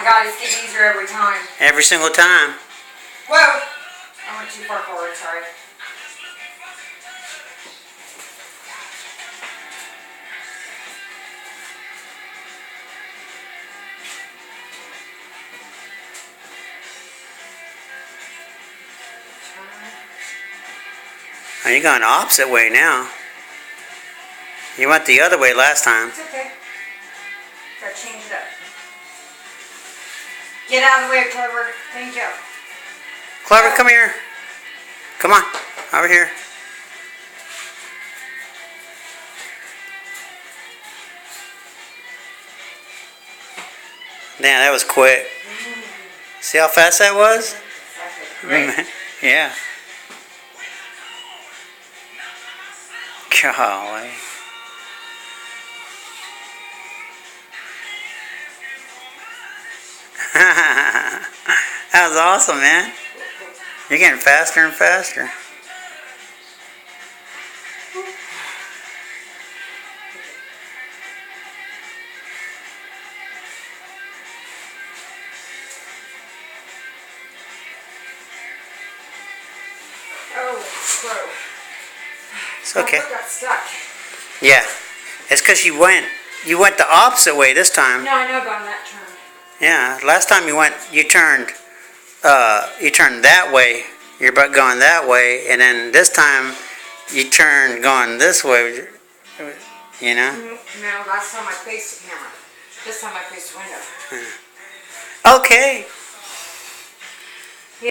God, it's getting easier every time. Every single time. Whoa! I went too far forward, sorry. Oh, you're going the opposite way now. You went the other way last time. It's okay. Gotta change it up. Get out of the way, Clover. Thank you. Clover, come here. Come on, over here. Damn, that was quick. See how fast that was? Right. Yeah. Golly. That was awesome, man. You're getting faster and faster. Oh, crow. It's okay. My foot got stuck. Yeah. It's because you went the opposite way this time. No, I know about that turn. Yeah. Last time you turned that way. Your butt going that way, and then this time you turned going this way. You know. No, last time I faced the camera. This time I faced the window. Okay.